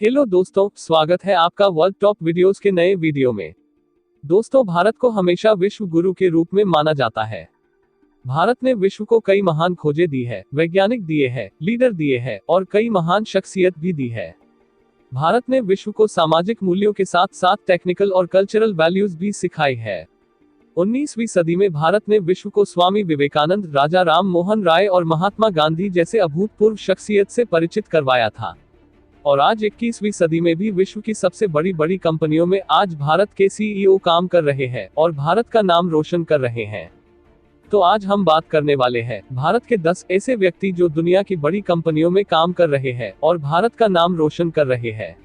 Hello दोस्तों, स्वागत है आपका वर्ल्ड टॉप वीडियोस के नए वीडियो में। दोस्तों, भारत को हमेशा विश्व गुरु के रूप में माना जाता है। भारत ने विश्व को कई महान खोजें दी है, वैज्ञानिक दिए हैं, लीडर दिए हैं और कई महान शख्सियत भी दी है। भारत ने विश्व को सामाजिक मूल्यों के साथ साथ टेक्निकल और कल्चरल वैल्यूज भी सिखाई है। 19वीं सदी में भारत ने विश्व को स्वामी विवेकानंद, राजा राम मोहन राय और महात्मा गांधी जैसे अभूतपूर्व शख्सियत से परिचित करवाया था। और आज 21वीं सदी में भी विश्व की सबसे बड़ी बड़ी कंपनियों में आज भारत के सीईओ काम कर रहे हैं और भारत का नाम रोशन कर रहे हैं। तो आज हम बात करने वाले हैं भारत के 10 ऐसे व्यक्ति जो दुनिया की बड़ी कंपनियों में काम कर रहे हैं और भारत का नाम रोशन कर रहे हैं।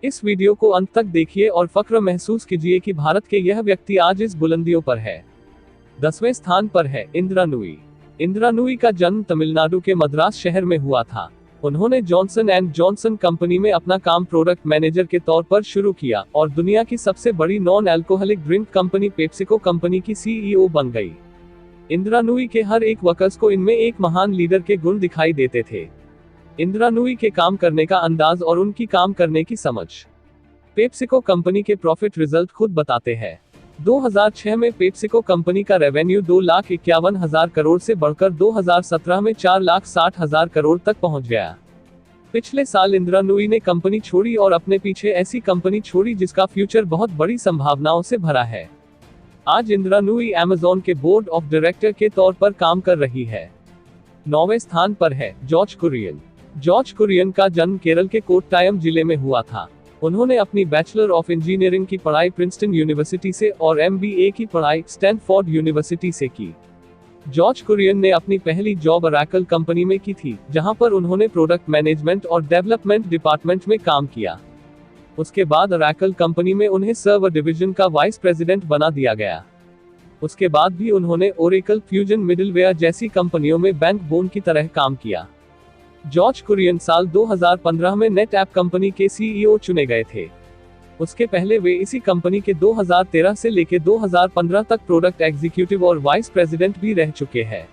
इस वीडियो को अंत तक देखिए और फख्र महसूस कीजिए कि भारत के यह व्यक्ति आज इस बुलंदियों पर है। 10वें स्थान पर है इंदिरा नूई। इंदिरा नूई का जन्म तमिलनाडु के मद्रास शहर में हुआ था। उन्होंने जॉनसन एंड जॉनसन कंपनी में अपना काम प्रोडक्ट मैनेजर के तौर पर शुरू किया और दुनिया की सबसे बड़ी non alcoholic drink company PepsiCo company की सीईओ बन गई। इंदिरा नूई के हर एक वर्कर्स को इनमें एक महान लीडर के गुण दिखाई देते थे। इंदिरा नूई के काम करने का अंदाज और उनकी काम करने की समझ पेप्सिको कंपनी के प्रॉफिट रिजल्ट खुद बताते हैं। 2006 में पेप्सिको कंपनी का रेवेन्यू 2,51,000 करोड़ से बढ़कर 2017 में 4,60,000 करोड़ तक पहुंच गया। पिछले साल इंदिरा नूई ने कंपनी छोड़ी और अपने पीछे ऐसी कंपनी छोड़ी जिसका फ्यूचर बहुत बड़ी संभावनाओं से भरा है। आज इंदिरा नूई अमेज़न के बोर्ड ऑफ डायरेक्टर के तौर पर काम कर रही है। 9वें स्थान पर है जॉर्ज कुरियन। जॉर्ज कुरियन का जन्म केरल के कोट्टायम जिले में हुआ था। उन्होंने अपनी बैचलर ऑफ इंजीनियरिंग की पढ़ाई प्रिंसटन यूनिवर्सिटी से और एमबीए की पढ़ाई स्टैनफोर्ड यूनिवर्सिटी से की। जॉर्ज कुरियन ने अपनी पहली जॉब ओरेकल कंपनी में की थी, जहां पर उन्होंने प्रोडक्ट मैनेजमेंट और डेवलपमेंट डिपार्टमेंट में काम किया। उसके बाद ओरेकल कंपनी में उन्हें सर्वर डिवीजन का वाइस प्रेसिडेंट बना दिया गया। उसके बाद भी उन्होंने ओरेकल, फ्यूजन मिडलवेयर जैसी कंपनियों में बैकबोन की तरह काम किया। जॉर्ज कुरियन साल 2015 में नेट ऐप कंपनी के सीईओ चुने गए थे। उसके पहले वे इसी कंपनी के 2013 से लेकर 2015 तक प्रोडक्ट एग्जीक्यूटिव और वाइस प्रेसिडेंट भी रह चुके हैं।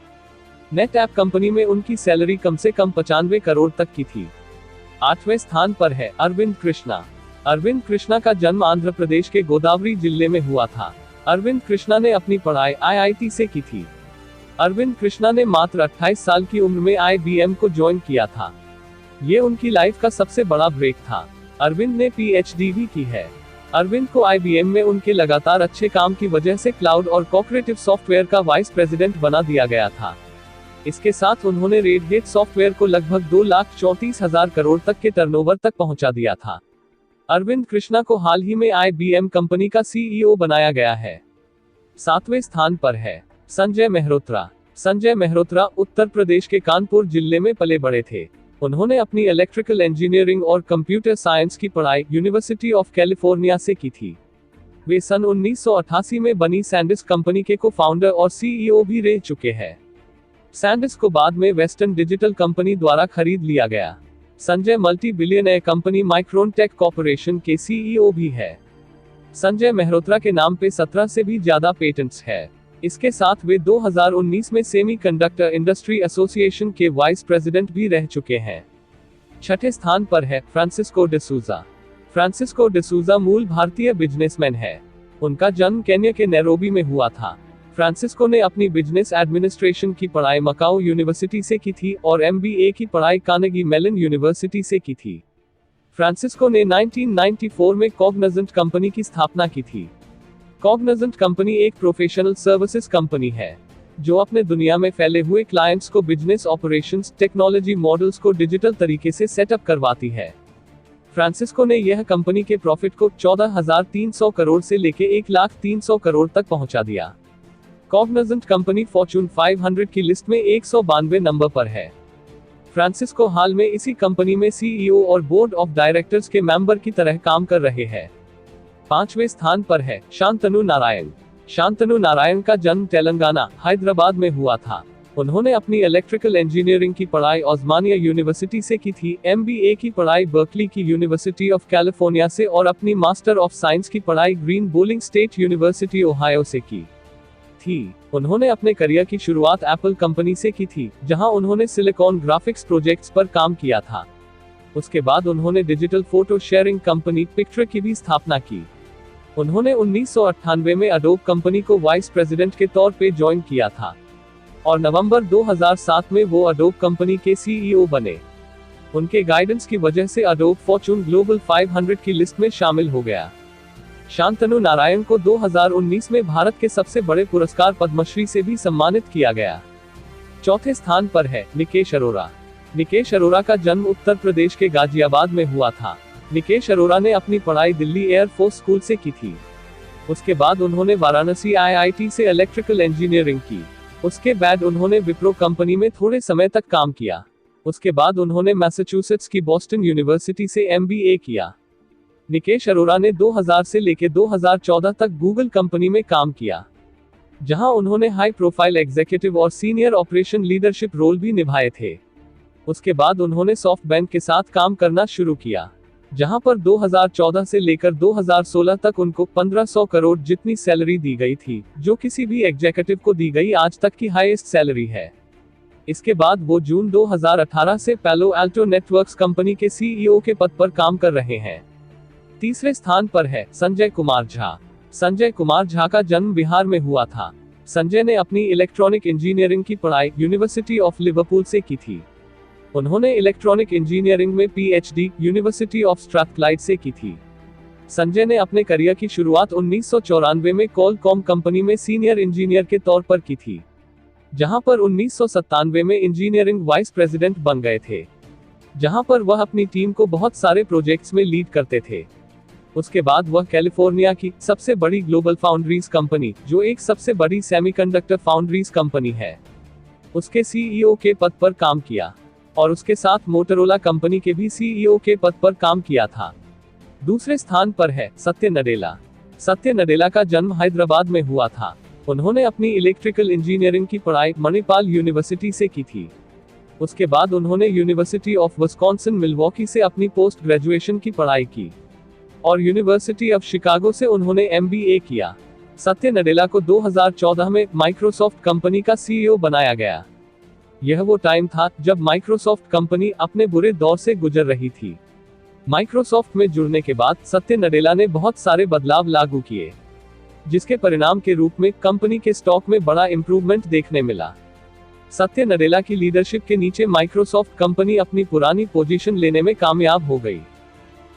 नेट ऐप कंपनी में उनकी सैलरी कम से कम 95 करोड़ तक की थी। 8वें स्थान पर है अरविंद कृष्णा। अरविंद कृष्णा का जन्म आंध्र प्रदेश के गोदावरी जिले में हुआ था। अरविंद कृष्णा ने अपनी पढ़ाई आईआईटी से की थी। अरविंद कृष्णा ने मात्र 28 साल की उम्र में आईबीएम को ज्वाइन किया था। ये उनकी लाइफ का सबसे बड़ा ब्रेक था। अरविंद ने पीएचडी भी की है। अरविंद को आईबीएम में उनके लगातार अच्छे काम की वजह से क्लाउड और कोऑपरेटिव सॉफ्टवेयर का वाइस प्रेसिडेंट बना दिया गया था। इसके साथ उन्होंने रेड हेट सॉफ्टवेयर को लगभग 2,34,000 करोड़ तक के टर्नओवर तक पहुंचा दिया था। अरविंद कृष्णा को हाल ही में आईबीएम कंपनी का सीईओ बनाया गया है। 7वें स्थान पर है संजय मेहरोत्रा। संजय मेहरोत्रा उत्तर प्रदेश के कानपुर जिले में पले बड़े थे। उन्होंने अपनी इलेक्ट्रिकल इंजीनियरिंग और कंप्यूटर साइंस की पढ़ाई यूनिवर्सिटी ऑफ कैलिफोर्निया से की थी। वे सन 1988 में बनी सैंडिस कंपनी के को फाउंडर और सीईओ भी रह चुके हैं। सैंडिस को बाद में वेस्टर्न डिजिटल कंपनी द्वारा खरीद लिया गया। Sanjay multi billionaire company Micron Tech Corporation के सीईओ भी है। संजय मेहरोत्रा के नाम पे 17 से भी ज्यादा पेटेंट्स है। इसके साथ वे 2019 में सेमीकंडक्टर इंडस्ट्री एसोसिएशन के वाइस प्रेसिडेंट भी रह चुके हैं। 6ठे स्थान पर है फ्रांसिस्को डिसूजा। फ्रांसिस्को डिसूजा मूल भारतीय बिजनेसमैन है। उनका जन्म केन्या के नैरोबी में हुआ था। फ्रांसिस्को ने अपनी बिजनेस एडमिनिस्ट्रेशन की पढ़ाई मकाऊ यूनिवर्सिटी से की थी और एमबीए की पढ़ाई कार्नेगी मेलन यूनिवर्सिटी से की थी। फ्रांसिस्को ने 1994 में कॉग्निजेंट कंपनी की स्थापना की थी। कॉग्निजेंट कंपनी एक प्रोफेशनल सर्विसेज कंपनी है जो अपने दुनिया में फैले हुए क्लाइंट्स को बिजनेस ऑपरेशंस, टेक्नोलॉजी मॉडल्स को डिजिटल तरीके से सेटअप करवाती है। फ्रांसिस्को ने यह कंपनी के प्रॉफिट को 14,300 करोड़ से लेकर 1,03,000 करोड़ तक पहुंचा दिया। कॉग्निजेंट कंपनी फॉर्च्यून 500 की लिस्ट में 192 नंबर पर है। फ्रांसिस्को हाल में इसी कंपनी में सीईओ और बोर्ड ऑफ डायरेक्टर्स के मेंबर की तरह काम कर रहे हैं। 5वें स्थान पर है शांतनु नारायण। शांतनु नारायण का जन्म तेलंगाना, हैदराबाद में हुआ था। उन्होंने अपनी इलेक्ट्रिकल इंजीनियरिंग की पढ़ाई ओस्मानिया यूनिवर्सिटी से की थी, एमबीए की पढ़ाई बर्कली की यूनिवर्सिटी ऑफ कैलिफोर्निया से और अपनी मास्टर ऑफ साइंस की पढ़ाई green bowling state university Ohio से की थी। उन्होंने अपने करियर की शुरुआत एप्पल कंपनी से की थी, जहां उन्होंने सिलिकॉन ग्राफिक्स प्रोजेक्ट्स पर काम किया था। उसके बाद उन्होंने digital photo sharing company picture की भी स्थापना की। उन्होंने 1998 में अडोब कंपनी को वाइस प्रेसिडेंट के तौर पे ज्वाइन किया था और नवंबर 2007 में वो अडोब कंपनी के सीईओ बने। उनके गाइडेंस की वजह से अडोब फॉर्च्यून ग्लोबल 500 की लिस्ट में शामिल हो गया। शांतनु नारायण को 2019 में भारत के सबसे बड़े पुरस्कार पद्मश्री से भी सम्मानित किया गया। चौथे स्थान पर है निकेश अरोरा। निकेश अरोरा का जन्म उत्तर प्रदेश के गाजियाबाद में हुआ था। निकेश अरोरा ने अपनी पढ़ाई दिल्ली एयरफोर्स स्कूल से की थी। उसके बाद उन्होंने वाराणसी आईआईटी से इलेक्ट्रिकल इंजीनियरिंग की। उसके बाद उन्होंने विप्रो कंपनी में थोड़े समय तक काम किया। उसके बाद उन्होंने मैसाचुसेट्स की बॉस्टन यूनिवर्सिटी से एमबीए किया। निकेश अरोरा ने 2000 से लेकर 2014 तक गूगल कंपनी में काम किया, जहां उन्होंने हाई प्रोफाइल एग्जीक्यूटिव और सीनियर ऑपरेशन लीडरशिप रोल भी निभाए थे। उसके बाद उन्होंने सॉफ्टबैंक के साथ काम करना शुरू किया, जहां पर 2014 से लेकर 2016 तक उनको 1500 करोड़ जितनी सैलरी दी गई थी, जो किसी भी एग्जीक्यूटिव को दी गई आज तक की हाईएस्ट सैलरी है। इसके बाद वो जून 2018 से पैलो अल्टो नेटवर्क्स कंपनी के सीईओ के पद पर काम कर रहे हैं। तीसरे स्थान पर है संजय कुमार झा। संजय कुमार झा का जन्म बिहार में हुआ था। संजय ने अपनी इलेक्ट्रॉनिक इंजीनियरिंग की पढ़ाई यूनिवर्सिटी ऑफ लिवरपूल से की थी। उन्होंने इलेक्ट्रॉनिक इंजीनियरिंग में पीएचडी यूनिवर्सिटी ऑफ स्ट्रैथक्लाइड से की थी। संजय ने अपने करियर की शुरुआत 1994 में कॉलकॉम कंपनी में सीनियर इंजीनियर के तौर पर की थी, जहां पर 1997 में इंजीनियरिंग वाइस प्रेसिडेंट बन गए थे, जहां पर वह अपनी टीम को बहुत सारे प्रोजेक्ट्स में लीड करते थे। उसके बाद वह कैलिफोर्निया की सबसे बड़ी ग्लोबल फाउंड्रीज कंपनी, जो एक सबसे बड़ी सेमीकंडक्टर फाउंड्रीज कंपनी है, उसके सीईओ के पद पर काम किया और उसके साथ मोटोरोला कंपनी के भी सीईओ के पद पर काम किया था। दूसरे स्थान पर है सत्य नडेला। सत्य नडेला का जन्म हैदराबाद में हुआ था। उन्होंने अपनी इलेक्ट्रिकल इंजीनियरिंग की पढ़ाई मणिपाल यूनिवर्सिटी से की थी। उसके बाद उन्होंने यूनिवर्सिटी ऑफ विस्कॉन्सिन मिल्वॉकी से अपनी पोस्ट ग्रेजुएशन की पढ़ाई की और यूनिवर्सिटी ऑफ शिकागो से उन्होंने एमबीए किया। सत्य नडेला को 2014 में माइक्रोसॉफ्ट कंपनी का सीईओ बनाया गया। यह वो टाइम था जब माइक्रोसॉफ्ट कंपनी अपने बुरे दौर से गुजर रही थी। माइक्रोसॉफ्ट में जुड़ने के बाद सत्य नडेला ने बहुत सारे बदलाव लागू किए, जिसके परिणाम के रूप में कंपनी के स्टॉक में बड़ा इंप्रूवमेंट देखने मिला। सत्य नडेला की लीडरशिप के नीचे माइक्रोसॉफ्ट कंपनी अपनी पुरानी पोजीशन लेने में कामयाब हो गई।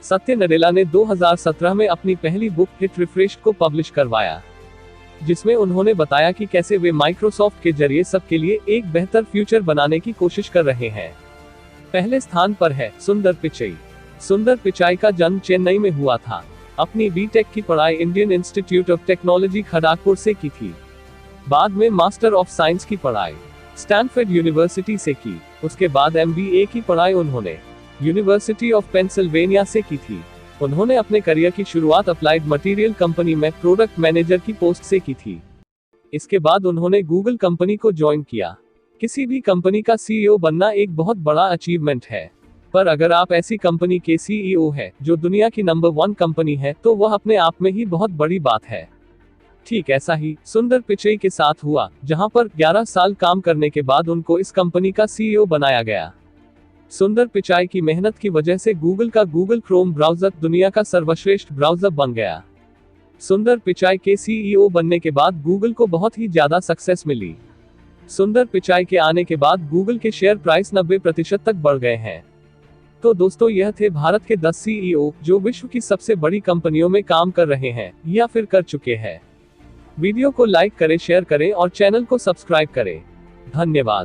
सत्य नडेला ने 2017 में अपनी पहली बुक हिट रिफ्रेश को पब्लिश करवाया, जिसमें उन्होंने बताया कि कैसे वे माइक्रोसॉफ्ट के जरिए सबके लिए एक बेहतर फ्यूचर बनाने की कोशिश कर रहे हैं। पहले स्थान पर है सुंदर पिचाई। सुंदर पिचाई का जन्म चेन्नई में हुआ था। अपनी बीटेक की पढ़ाई Indian institute of technology Kharagpur से की थी। बाद में मास्टर ऑफ साइंस की पढ़ाई स्टैनफोर्ड यूनिवर्सिटी से की। उसके बाद एमबीए की पढ़ाई उन्होंने यूनिवर्सिटी ऑफ पेंसिल्वेनिया से की थी। उन्होंने अपने करियर की शुरुआत अप्लाइड मटेरियल कंपनी में प्रोडक्ट मैनेजर की पोस्ट से की थी। इसके बाद उन्होंने गूगल कंपनी को ज्वाइन किया। किसी भी कंपनी का सीईओ बनना एक बहुत बड़ा अचीवमेंट है, पर अगर आप ऐसी कंपनी के सीईओ हैं जो दुनिया की नंबर 1 कंपनी है, तो वह अपने आप में ही बहुत बड़ी बात है। ठीक ऐसा ही सुंदर पिचाई के साथ हुआ, जहां पर 11 साल काम करने के बाद उनको इस कंपनी का सीईओ बनाया गया। सुंदर पिचाई की मेहनत की वजह से गूगल का गूगल क्रोम ब्राउजर दुनिया का सर्वश्रेष्ठ ब्राउजर बन गया। सुंदर पिचाई के सीईओ बनने के बाद गूगल को बहुत ही ज्यादा सक्सेस मिली। सुंदर पिचाई के आने के बाद गूगल के शेयर प्राइस 90% तक बढ़ गए हैं। तो दोस्तों, यह थे भारत के 10 सीईओ जो विश्व की सबसे बड़ी कंपनियों में काम कर रहे हैं या फिर कर चुके हैं। वीडियो को लाइक करें, शेयर करें और चैनल को सब्सक्राइब करें। धन्यवाद।